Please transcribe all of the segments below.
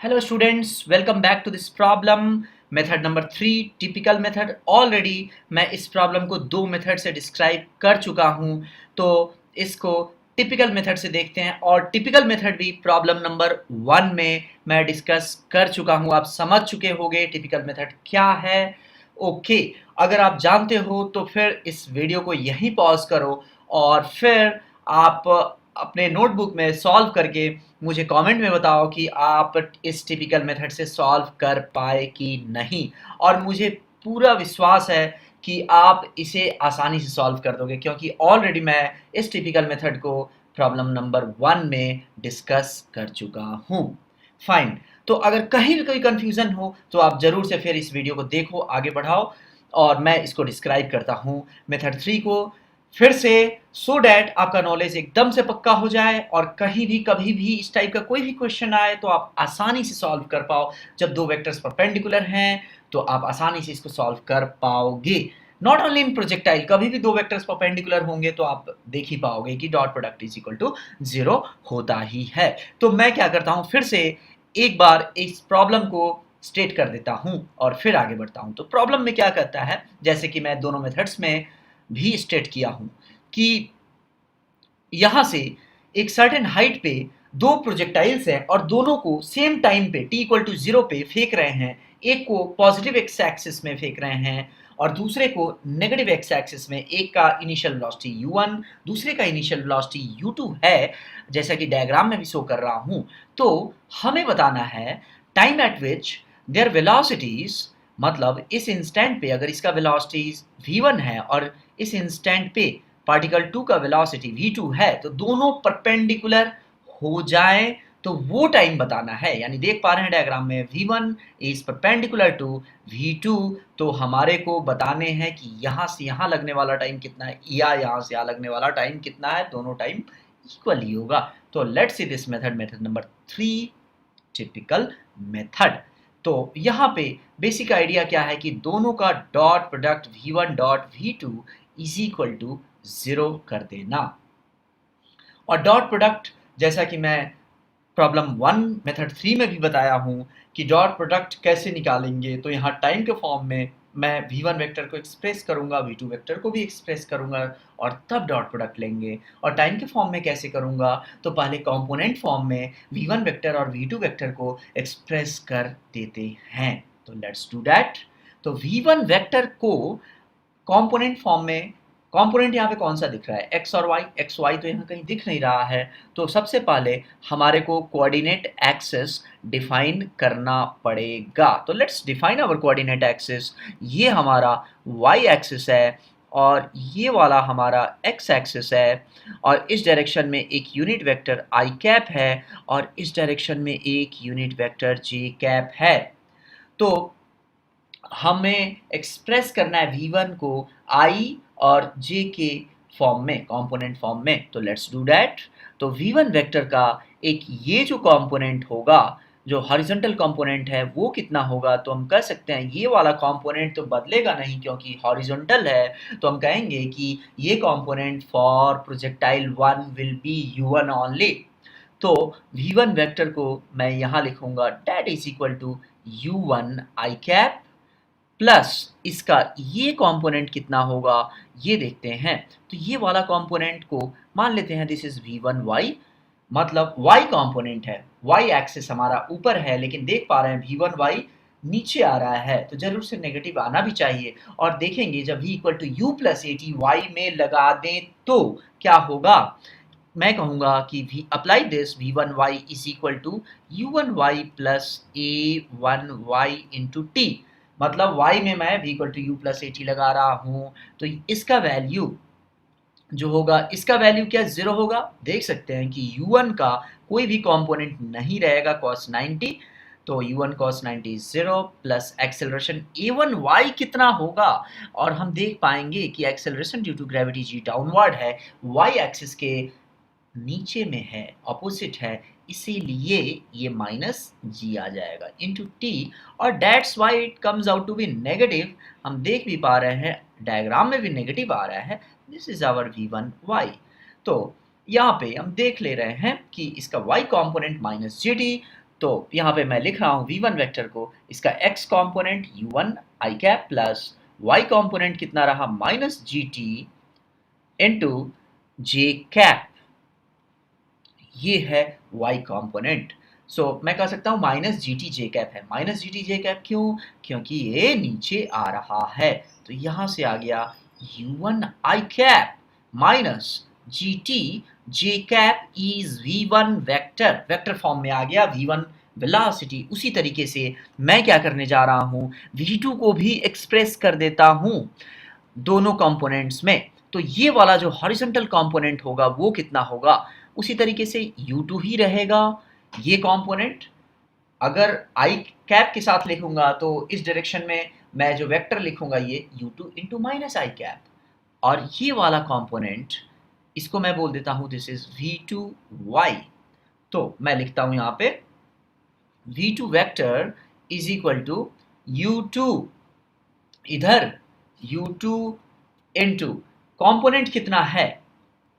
Hello students, welcome back to this problem. Method number 3 typical method. Already मैं इस problem को दो method से डिस्क्राइब कर चुका हूं, तो इसको टिपिकल मेथड से देखते हैं। और टिपिकल मेथड भी प्रॉब्लम नंबर 1 में मैं डिस्कस कर चुका हूं। आप समझ चुके होंगे टिपिकल मेथड क्या है। ओके, अगर आप जानते हो तो फिर इस वीडियो को यहीं पॉज करो और फिर आप अपने नोटबुक में सॉल्व करके मुझे कमेंट में बताओ कि आप इस टिपिकल मेथड से सॉल्व कर पाए कि नहीं। और मुझे पूरा विश्वास है कि आप इसे आसानी से सॉल्व कर दोगे, क्योंकि ऑलरेडी मैं इस टिपिकल मेथड को प्रॉब्लम नंबर 1 में डिस्कस कर चुका हूँ। फाइन, तो अगर कहीं भी कोई कंफ्यूजन हो तो आप जरूर से फिर इस वीडियो को देखो, आगे बढ़ाओ और मैं इसको डिस्क्राइब करता हूँ मेथड 3 को फिर से, सो डैट आपका नॉलेज एकदम से पक्का हो जाए और कहीं भी कभी भी इस टाइप का कोई भी क्वेश्चन आए तो आप आसानी से सॉल्व कर पाओ। जब दो वेक्टर्स परपेंडिकुलर हैं तो आप आसानी से इसको सॉल्व कर पाओगे। नॉट ओनली इन प्रोजेक्टाइल, कभी भी दो वेक्टर्स परपेंडिकुलर होंगे तो आप देख ही पाओगे कि dot product is equal to 0 होता ही है। तो मैं क्या करता हूं, फिर से एक बार इस प्रॉब्लम को स्टेट कर देता हूं और फिर आगे बढ़ता हूं। तो प्रॉब्लम में क्या करता है, जैसे कि मैं दोनों मेथड्स में भी स्टेट किया हूं कि यहां से एक सर्टेन हाइट पे दो प्रोजेक्टाइल्स हैं और दोनों को सेम टाइम पे t इक्वल टू 0 पे फेंक रहे हैं। एक को पॉजिटिव एक्स एक्सिस में फेंक रहे हैं और दूसरे को नेगेटिव एक्स एक्सिस में। एक का इनिशियल वेलोसिटी u1, दूसरे का इनिशियल वेलोसिटी u2 है, जैसा कि डायग्राम में भी शो कर रहा हूं। तो हमें बताना है time eight which there velocities, मतलब इस इंस्टेंट पे अगर इसका वेलोसिटी v1 है और इस इंस्टेंट पे पार्टिकल 2 का वेलोसिटी v2 है, तो दोनों परपेंडिकुलर हो जाए तो वो टाइम बताना है। यानी देख पा रहे हैं डायग्राम में v1 is perpendicular to v2, तो हमारे को बताने हैं कि यहां से यहां लगने वाला टाइम कितना है या यहां से यहां लगने वाला टाइम कितना है। दोनों टाइम इक्वल ही होगा। तो let's see this method, method number 3 typical method. तो यहाँ पे बेसिक आइडिया क्या है कि दोनों का dot product v1 dot v2 is equal to 0 कर देना। और डॉट प्रोडक्ट, जैसा कि मैं प्रॉब्लम 1 मेथड 3 में भी बताया हूं कि डॉट प्रोडक्ट कैसे निकालेंगे, तो यहाँ टाइम के फॉर्म में मैं v1 वेक्टर को एक्सप्रेस करूंगा, v2 वेक्टर को भी एक्सप्रेस करूंगा और तब डॉट प्रोडक्ट लेंगे। और टाइम के फॉर्म में कैसे करूंगा, तो पहले कंपोनेंट फॉर्म में v1 वेक्टर और v2 वेक्टर को एक्सप्रेस कर देते हैं। तो लेट्स डू दैट। तो v1 वेक्टर को कंपोनेंट फॉर्म में, कंपोनेंट यहाँ पे कौन सा दिख रहा है, एक्स और वाई। एक्स वाई तो यहाँ कहीं दिख नहीं रहा है, तो सबसे पहले हमारे को कोऑर्डिनेट एक्सिस डिफाइन करना पड़ेगा। तो let's define our coordinate axis. ये हमारा वाई एक्सिस है और ये वाला हमारा एक्स एक्सिस है और इस डायरेक्शन में एक यूनिट वेक्टर आई कैप है और इस डायरेक्शन में एक यूनिट वेक्टर जे कैप है। तो हमें एक्सप्रेस करना है v1 को i और j के फॉर्म में, कंपोनेंट फॉर्म में। तो लेट्स डू दैट। तो v1 वेक्टर का एक ये जो कंपोनेंट होगा, जो हॉरिजॉन्टल कंपोनेंट है, वो कितना होगा, तो हम कह सकते हैं ये वाला कंपोनेंट तो बदलेगा नहीं क्योंकि हॉरिजॉन्टल है। तो हम कहेंगे कि ये component for projectile 1 will be u1 only. तो v1 वेक्टर को मैं यहाँ लिखूंगा that is equal to u1 i cap plus इसका ये कंपोनेंट कितना होगा ये देखते हैं। तो ये वाला कंपोनेंट को मान लेते हैं दिस इज v1y, मतलब y कंपोनेंट है, y एक्सिस हमारा ऊपर है लेकिन देख पा रहे हैं v1y नीचे आ रहा है, तो जरूर से नेगेटिव आना भी चाहिए। और देखेंगे जब v equal to U plus A T Y में लगा दें तो क्या होगा, मैं कहूंगा कि v apply this v1y is equal to u1y plus a1y into T. मतलब y में मैं v equal to U plus A T लगा रहा हूं, तो इसका वैल्यू जो होगा, इसका वैल्यू क्या 0 होगा। देख सकते हैं कि u1 का कोई भी कंपोनेंट नहीं रहेगा cos 90, तो u1 cos 90 0 plus acceleration a1y कितना होगा। और हम देख पाएंगे कि acceleration due to gravity g downward है, y एक्सिस के नीचे में है, ऑपोजिट है, इसीलिए ये माइनस जी आ जाएगा इनटू टी। और that's why it comes out to be negative. हम देख भी पा रहे हैं डायग्राम में भी नेगेटिव आ रहा है। This is our v1y। तो यहाँ पे हम देख ले रहे हैं कि इसका y component minus G T, तो यहाँ पे मैं लिख रहा हूँ v1 वेक्टर को, इसका x component u1 i cap plus y component कितना रहा माइनस जी टी इंटू जे कैप, ये है y कंपोनेंट। सो मैं कह सकता हूँ minus G T J cap है। Minus G T J cap क्यों? क्योंकि ये नीचे आ रहा है, तो यहां से आ गया u1 i cap minus G T J cap is v1 vector, vector form में आ गया v1 वेलोसिटी। उसी तरीके से मैं क्या करने जा रहा हूं, v2 को भी एक्सप्रेस कर देता हूं दोनों कंपोनेंट्स में। तो ये वाला जो हॉरिजॉन्टल कंपोनेंट होगा वो कितना होगा, उसी तरीके से u2 ही रहेगा। ये कंपोनेंट अगर i कैप के साथ लिखूंगा तो इस डायरेक्शन में मैं जो वेक्टर लिखूंगा ये u2 इंटू माइनस आई कैप, और ये वाला कंपोनेंट इसको मैं बोल देता हूं दिस इज v2y। तो मैं लिखता हूं यहां पे v2 vector is equal to u2, इधर u2 इंटू कॉम्पोनेंट कितना है,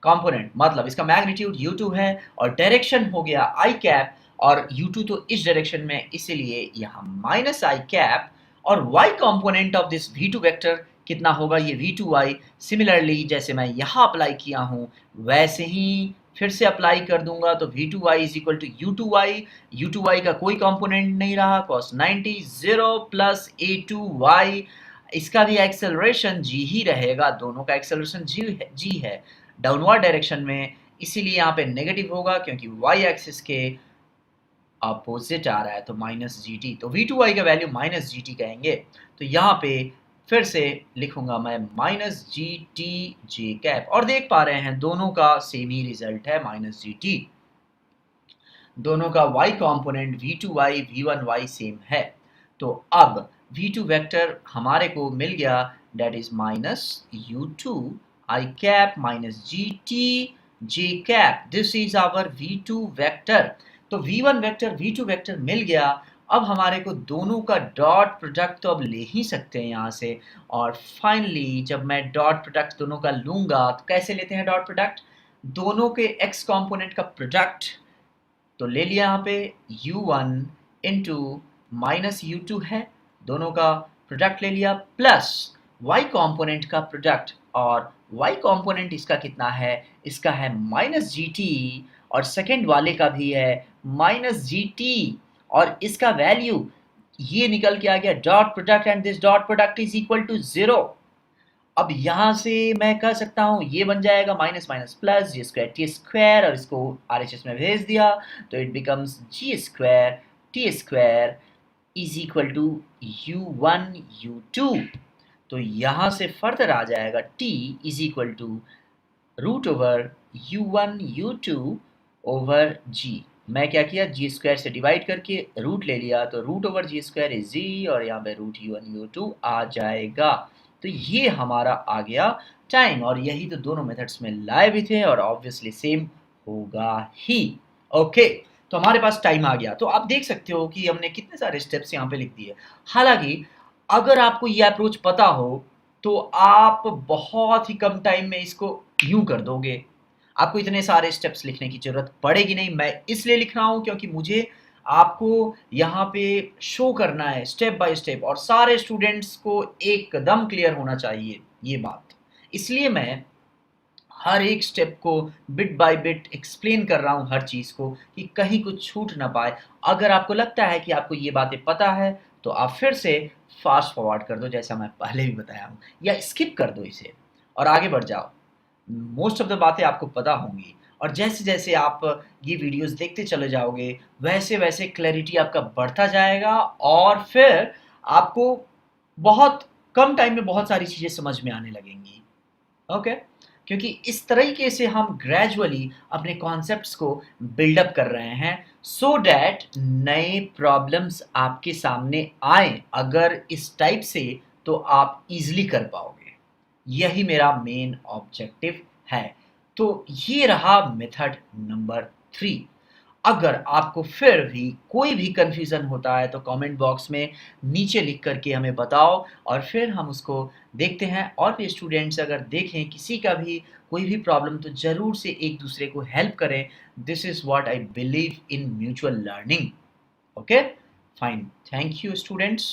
कंपोनेंट मतलब इसका मैग्नीट्यूड u2 है और डायरेक्शन हो गया i कैप, और u2 तो इस डायरेक्शन में, इसीलिए यहाँ माइनस i कैप, और y component of this v2 vector कितना होगा, ये v2y। सिमिलरली जैसे मैं यहाँ अप्लाई किया हूँ वैसे ही फिर से अप्लाई कर दूंगा, तो v2y is equal to u2y। u2y का कोई कंपोनेंट नहीं रहा, cos 90 0 प्लस a2y, इसका भी एक्सेलरेशन g ही रहेगा, दोनों का एक्सेलरेशन g है डाउनवर्ड डायरेक्शन में, इसीलिए यहाँ पे नेगेटिव होगा क्योंकि y एक्सिस के अपोजिट आ रहा है, तो माइनस जी टी, तो v2y का वैल्यू माइनस जी टी कहेंगे। तो यहाँ पे फिर से लिखूंगा मैं minus G T J cap, और देख पा रहे हैं दोनों का सेम ही रिजल्ट है माइनस जी टी, दोनों का y component v2y v1y same है। तो अब v2 वेक्टर हमारे को मिल गया, that is minus u2 i cap minus G T J cap, this is our v2 vector. तो v1 वेक्टर v2 वेक्टर मिल गया। अब हमारे को दोनों का डॉट प्रोडक्ट तो अब ले ही सकते हैं यहाँ से, और फाइनली जब मैं डॉट प्रोडक्ट दोनों का लूंगा तो कैसे लेते हैं डॉट प्रोडक्ट, दोनों के x कंपोनेंट का प्रोडक्ट तो ले लिया यहाँ पे u1 इंटू माइनस u2 है, दोनों का प्रोडक्ट ले लिया, प्लस y कंपोनेंट का प्रोडक्ट, और y कंपोनेंट इसका कितना है, इसका है माइनस जी टी, और सेकेंड वाले का भी है माइनस जी टी, और इसका वैल्यू ये निकल के आ गया dot product, and this dot product is equal to 0। अब यहाँ से मैं कह सकता हूँ ये बन जाएगा minus minus plus g square t square, और इसको आरएचएस में भेज दिया तो it becomes g square t square is equal to u1 u2। तो यहाँ से फर्दर आ जाएगा t is equal to root over u1 u2 over g। मैं क्या किया, जी स्क्वायर से डिवाइड करके रूट ले लिया, तो root over g square is g, और यहाँ पे रूट u1 u2 आ जाएगा। तो ये हमारा आ गया टाइम, और यही तो दोनों मेथड्स में लाए भी थे, और ऑब्वियसली सेम होगा ही। ओके, तो हमारे पास टाइम आ गया। तो आप देख सकते हो कि हमने कितने सारे स्टेप्स यहाँ पे लिख दिए। हालांकि अगर आपको ये अप्रोच पता हो तो आप बहुत ही कम टाइम में इसको यूं कर दोगे, आपको इतने सारे स्टेप्स लिखने की जरूरत पड़ेगी नहीं। मैं इसलिए लिख रहा हूं क्योंकि मुझे आपको यहाँ पे शो करना है स्टेप बाय स्टेप, और सारे स्टूडेंट्स को एकदम क्लियर होना चाहिए ये बात, इसलिए मैं हर एक स्टेप को बिट बाय बिट एक्सप्लेन कर रहा हूँ हर चीज़ को, कि कहीं कुछ छूट ना पाए। अगर आपको लगता है कि आपको ये बातें पता है तो आप फिर से फास्ट फॉरवर्ड कर दो जैसा मैं पहले भी बताया हूँ, या स्किप कर दो इसे और आगे बढ़ जाओ। मोस्ट ऑफ द बातें आपको पता होंगी, और जैसे जैसे आप ये वीडियोस देखते चले जाओगे वैसे वैसे क्लैरिटी आपका बढ़ता जाएगा, और फिर आपको बहुत कम टाइम में बहुत सारी चीज़ें समझ में आने लगेंगी। ओके, क्योंकि इस तरीके से हम ग्रेजुअली अपने कॉन्सेप्ट्स को बिल्डअप कर रहे हैं, सो डैट नए प्रॉब्लम्स आपके सामने आए अगर इस टाइप से, तो आप इजीली कर पाओगे। यही मेरा मेन ऑब्जेक्टिव है। तो ये रहा मेथड नंबर 3। अगर आपको फिर भी कोई भी कंफ्यूजन होता है तो कमेंट बॉक्स में नीचे लिख करके हमें बताओ, और फिर हम उसको देखते हैं। और भी स्टूडेंट्स अगर देखें किसी का भी कोई भी प्रॉब्लम तो ज़रूर से एक दूसरे को हेल्प करें। This is what I believe in mutual learning. Okay fine, thank you students.